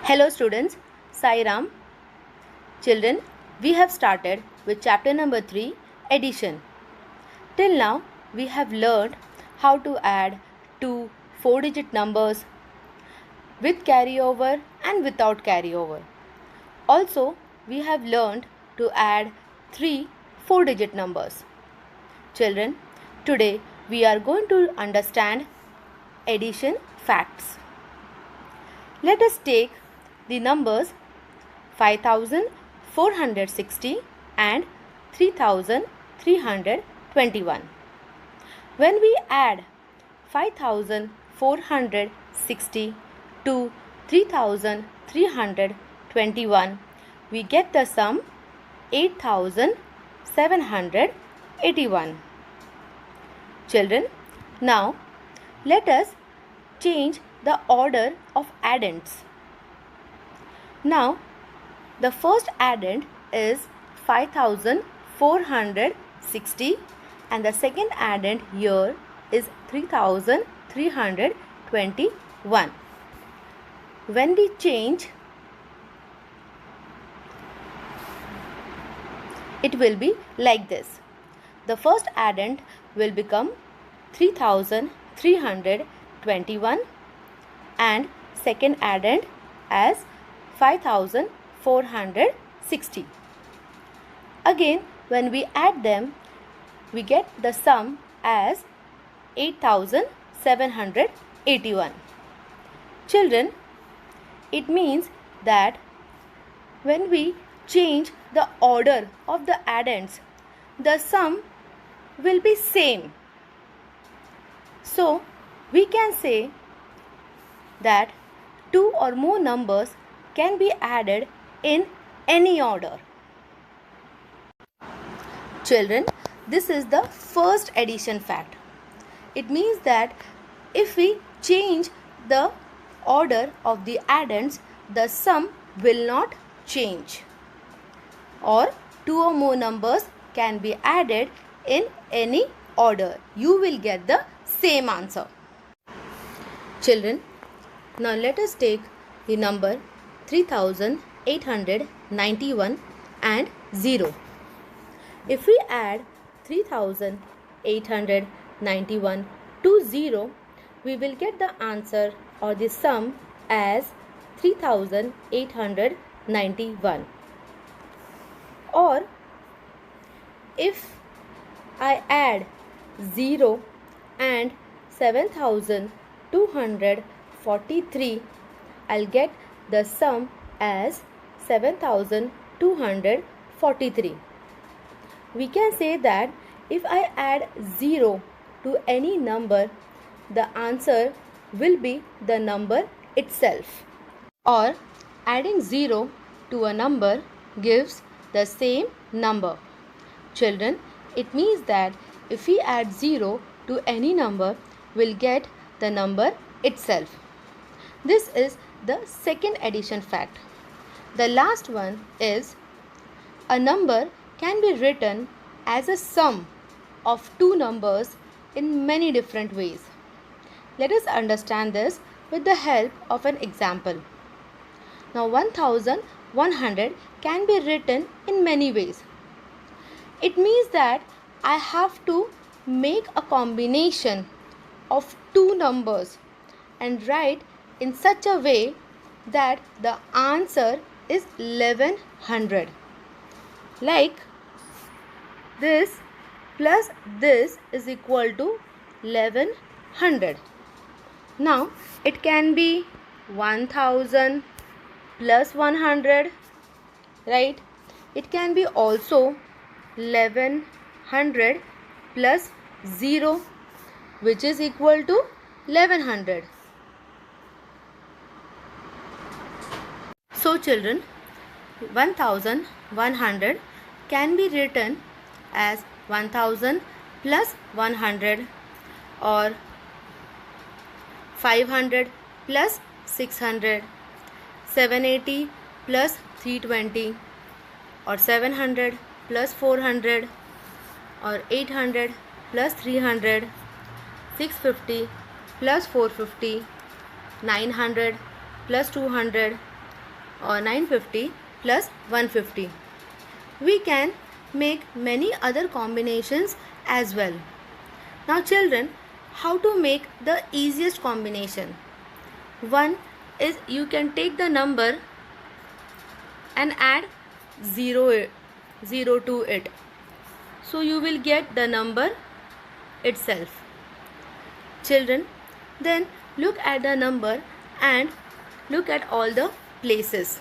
Hello students, Sai Ram. Children, we have started with chapter number 3, addition. Till now, we have learned how to add two 4-digit numbers with carryover and without carryover. Also, we have learned to add three 4-digit numbers. Children, today we are going to understand addition facts. Let us take the numbers 5460 and 3321. When we add 5460 to 3321, we get the sum 8781. Children, now let us change the order of addends. Now, the first addend is 5460 and the second addend here is 3321. When we change, it will be like this. The first addend will become 3321 and second addend as 5460. Again, when we add them, we get the sum as 8781. Children, it means that when we change the order of the addends, the sum will be same. So, we can say that two or more numbers can be added in any order. Children, this is the first addition fact. It means that if we change the order of the addends, the sum will not change. Or two or more numbers can be added in any order. You will get the same answer. Children, now let us take the number 3891 and 0. If we add 3891 to 0, we will get the answer or the sum as 3891. Or if I add 0 and 7243, I'll get the sum as 7243. We can say that if I add 0 to any number, the answer will be the number itself. Or adding 0 to a number gives the same number. Children, it means that if we add 0 to any number, we'll get the number itself. This is the second addition fact. The last one is a number can be written as a sum of two numbers in many different ways. Let us understand this with the help of an example. Now 1100 can be written in many ways. It means that I have to make a combination of two numbers and write in such a way that the answer is 1100. Like this plus this is equal to 1100. Now it can be 1000 plus 100, right? It can be also 1100 plus 0, which is equal to 1100. So children, 1100 can be written as 1000 plus 100 or 500 plus 600, 780 plus 320 or 700 plus 400 or 800 plus 300, 650 plus 450, 900 plus 200, or 950 plus 150. We can make many other combinations as well. Now children, how to make the easiest combination? One is you can take the number and add 0 to it. So you will get the number itself. Children, then look at the number and look at all the places.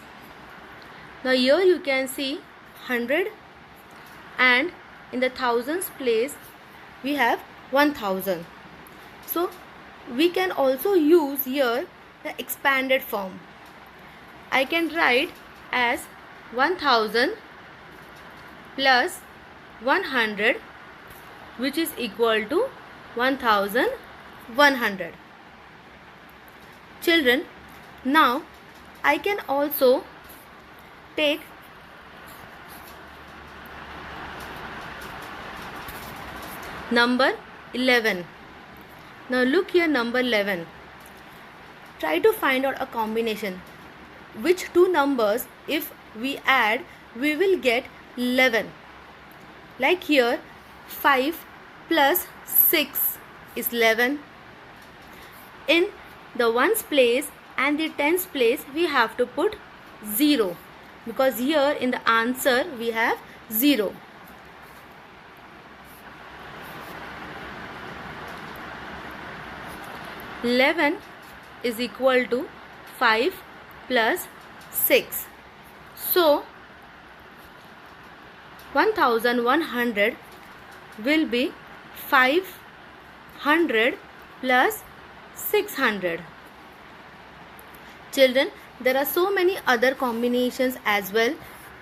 Now here you can see 100, and in the thousands place we have 1000. So we can also use here the expanded form. I can write as 1000 plus 100, which is equal to 1100. Children, now I can also take number 11. Now look here, number 11. Try to find out a combination. Which two numbers, if we add, we will get 11. Like here, 5 plus 6 is 11. In the ones place and the tens place, we have to put 0, because here in the answer we have 0. Eleven is equal to 5 plus 6. So 1100 will be 500 plus 600. Children, there are so many other combinations as well.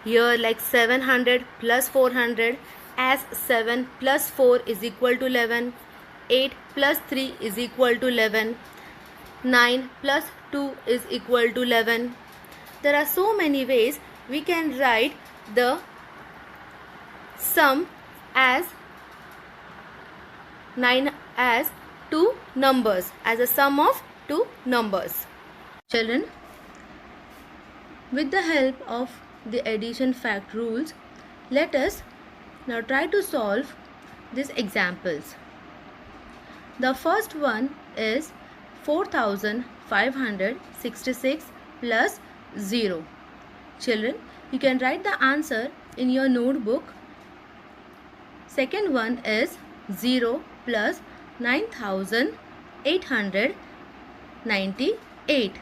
Here like 700 plus 400, as 7 plus 4 is equal to 11. 8 plus 3 is equal to 11. 9 plus 2 is equal to 11. There are so many ways we can write the sum as 9 as two numbers, as a sum of two numbers. Children, with the help of the addition fact rules, let us now try to solve these examples. The first one is 4566 plus 0. Children, you can write the answer in your notebook. Second one is 0 plus 9898.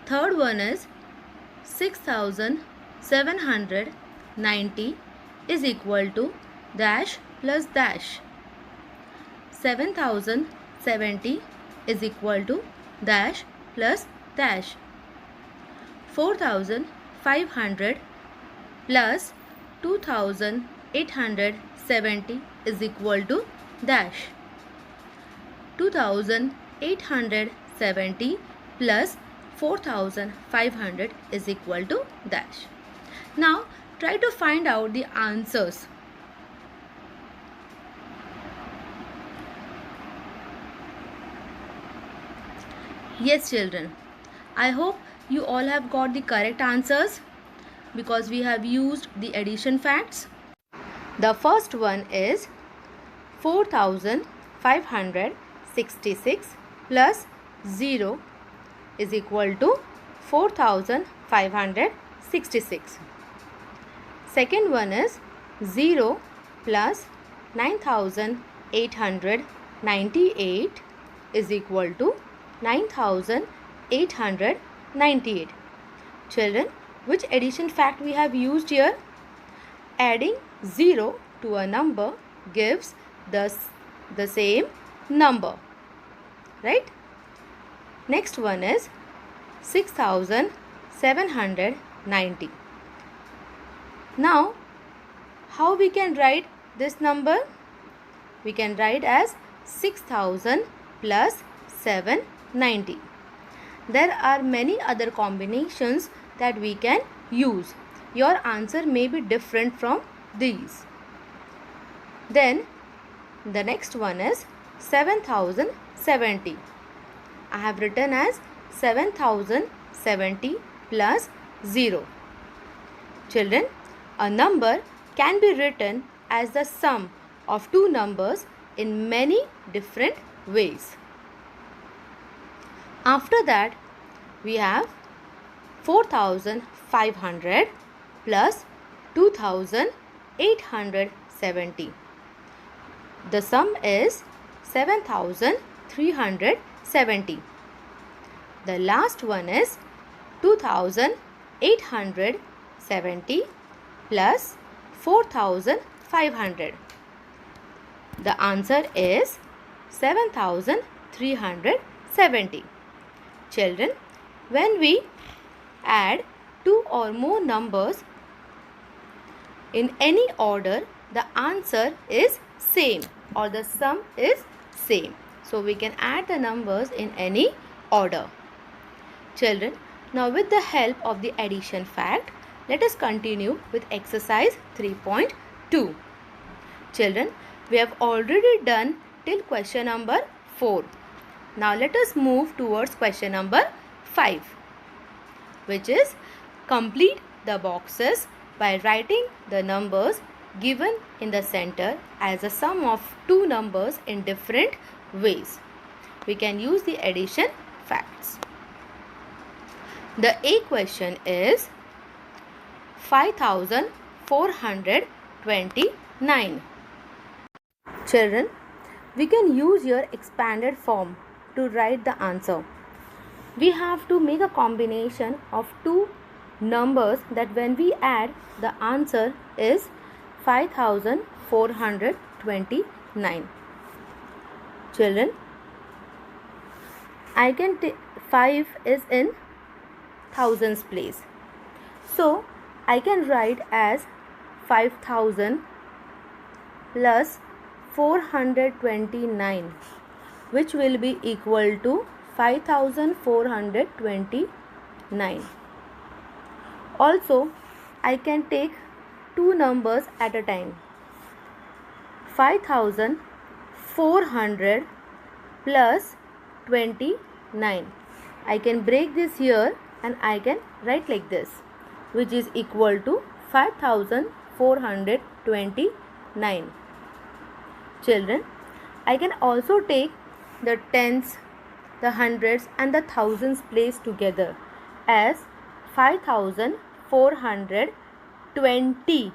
Third one is 6790 is equal to dash plus dash. 7070 is equal to dash plus dash. 4500 plus 2870 is equal to dash. 2870 plus 4500 is equal to dash. Now try to find out the answers. Yes children, I hope you all have got the correct answers because we have used the addition facts. The first one is 4566 plus 0 is equal to 4566. Second one is 0 plus 9898 is equal to 9898. Children, which addition fact we have used here? Adding 0 to a number gives the same number, right? Next one is 6790. Now, how we can write this number? We can write as 6000 plus 790. There are many other combinations that we can use. Your answer may be different from these. Then the next one is 7070. I have written as 7070 plus 0. Children, a number can be written as the sum of two numbers in many different ways. After that, we have 4500 plus 2870. The sum is 7370. The last one is 2870 plus 4500. The answer is 7370. Children, when we add two or more numbers in any order, the answer is same or the sum is same. So we can add the numbers in any order. Children, now with the help of the addition fact, let us continue with exercise 3.2. Children, we have already done till question number 4. Now let us move towards question number 5, which is complete the boxes by writing the numbers given in the center as a sum of two numbers in different ways. We can use the addition facts. The A question is 5429. Children, we can use your expanded form to write the answer. We have to make a combination of two numbers that when we add, the answer is 5429. Children, I can take 5 is in thousands place. So I can write as 5000 plus 429, which will be equal to 5429. Also, I can take two numbers at a time. 5400 plus 29. I can break this here and I can write like this, which is equal to 5429. Children, I can also take the tens, the hundreds and the thousands placed together as 5420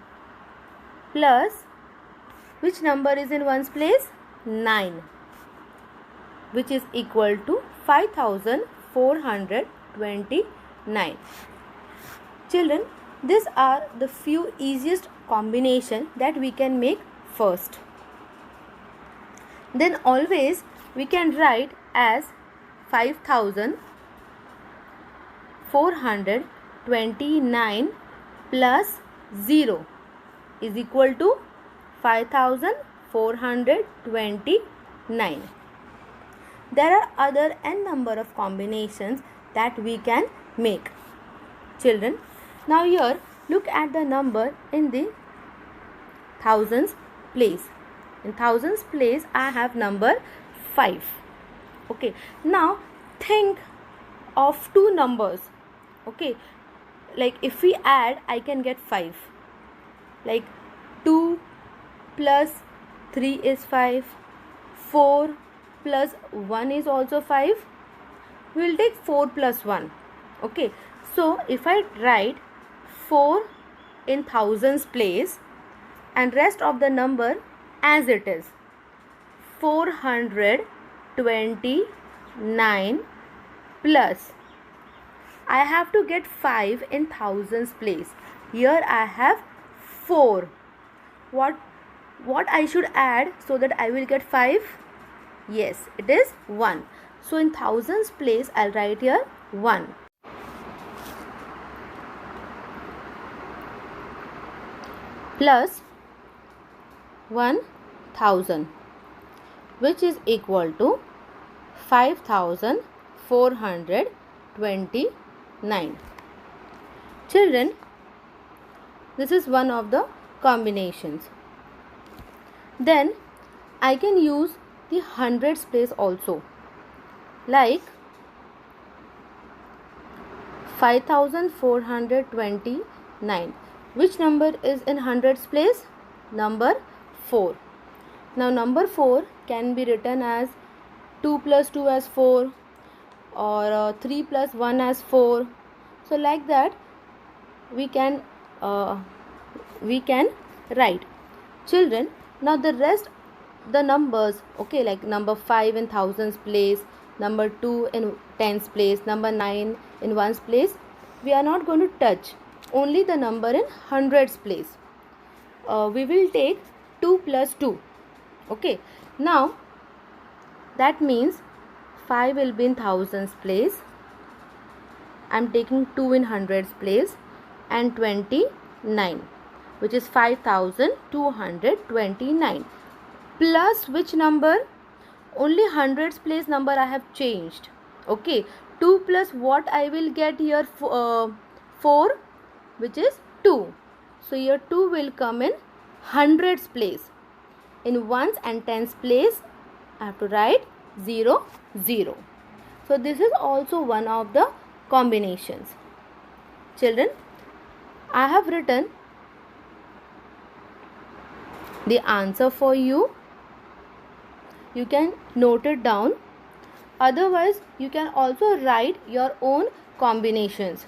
plus which number is in ones place? 9, which is equal to 5429. Children, these are the few easiest combination that we can make first. Then always we can write as 5429 plus 0 is equal to 5429. There are other n number of combinations that we can make. Children, now here look at the number in the thousands place. In thousands place I have number 5. Okay, now think of two numbers. Okay, like if we add, I can get 5. Like 2 plus 3 is 5. 4 plus 1 is also 5. We will take 4 plus 1. Okay, so if I write 4 in thousands place and rest of the number as it is, 429 plus, I have to get 5 in thousands place. Here I have 4. What I should add so that I will get 5? Yes, it is 1. So in thousands place I'll write here 1. Plus 1000, which is equal to 5429. Children, this is one of the combinations. Then I can use the hundreds place also, like 5429. Which number is in hundreds place? Number 4. Now number 4 can be written as 2 plus 2 as 4, or 3 plus 1 as 4. So like that we can write. Children, now the rest, the numbers, okay, like number 5 in thousands place, number 2 in tens place, number 9 in ones place, we are not going to touch. Only the number in hundreds place. We will take 2 plus 2. Okay, now that means 5 will be in thousands place. I am taking 2 in hundreds place, and 29, which is 5229. Plus which number? Only hundreds place number I have changed. Okay, 2 plus what I will get here? 4, which is 2. So here 2 will come in hundreds place. In ones and tens place I have to write 0, 0. So this is also one of the combinations. Children, I have written the answer for you. You can note it down. Otherwise, you can also write your own combinations.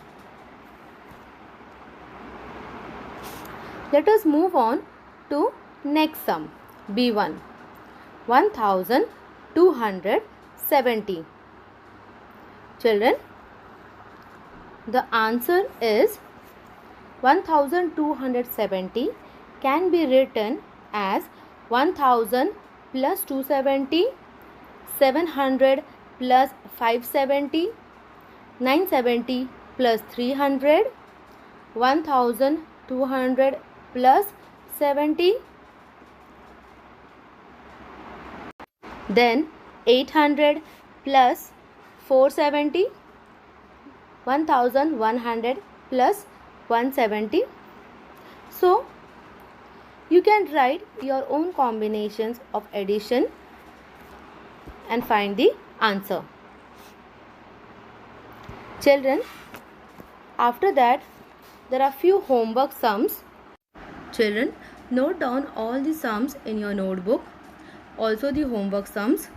Let us move on to next sum. B1. 1270. Children, the answer is 1270 can be written as 1000 plus 270, 700 plus 570, 970 plus 300, 1200 plus 70, then 800 plus 470, 1100 plus 170. So you can write your own combinations of addition and find the answer. Children, after that there are few homework sums. Children, note down all the sums in your notebook, also the homework sums.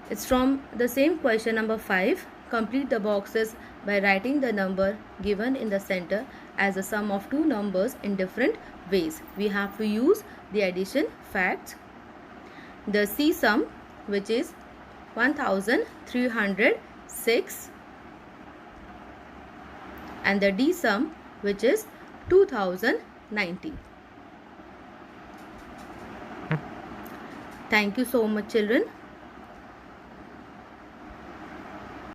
It's from the same question number 5. Complete the boxes by writing the number given in the center as the sum of two numbers in different ways. We have to use the addition facts. The C sum, which is 1306, and the D sum, which is 2090. Thank you so much, children.